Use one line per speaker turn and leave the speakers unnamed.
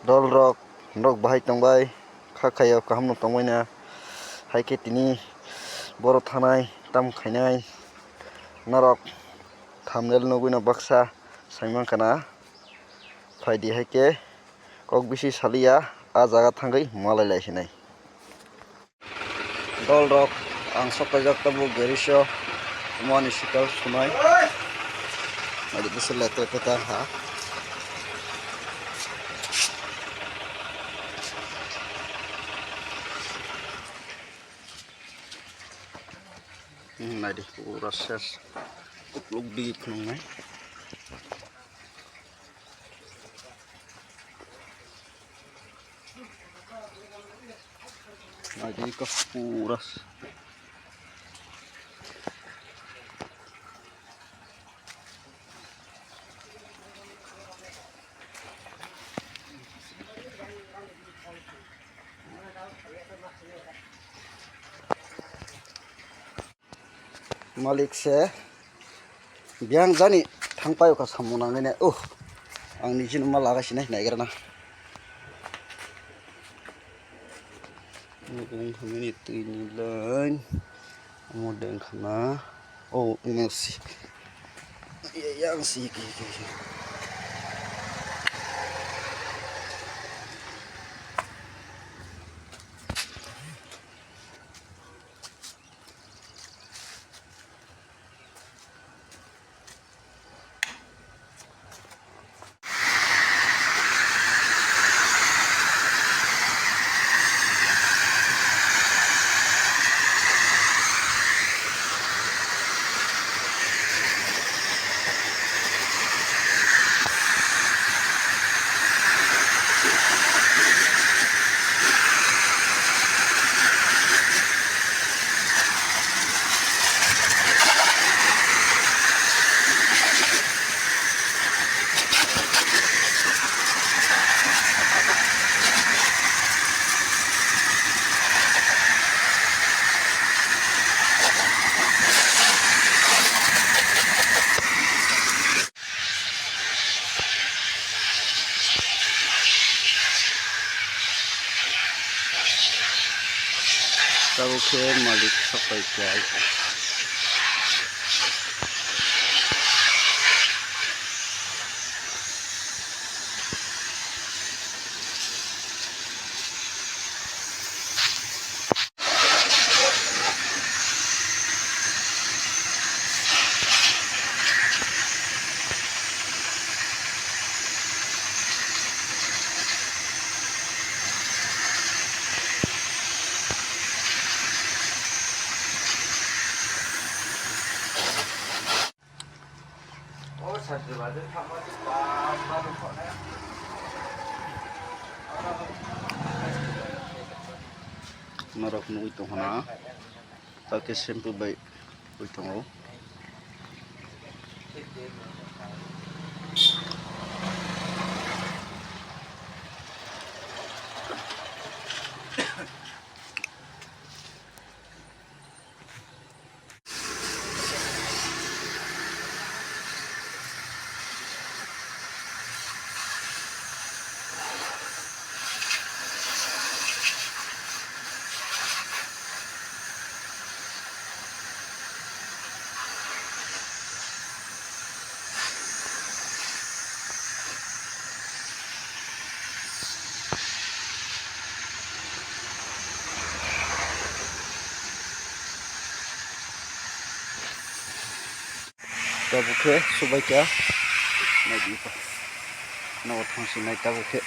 dol rok bahai tongbai khakayo kaham no tongbaina haike tini boro thanai tam khainai norok thumbnail nugui no baksa saimang kana faidi haike kok bisi salia a jaga thangui malai laisinai dol rok ang sokaijak tabu gerisho mani sikal sunai adi bisi leto peta ha nadi pura ses kupluk di khungai nadi ka puras malik se biang jani thangpayo ka samona ngene ang nijin ma lagasinai naigerna mung hamini tini lain modeng khana ini si yang si tahu ke malik sampai kai norok nu itu hana pakai shampoo baik itu tabuke subai kya nadi pa no thang sinai tabuke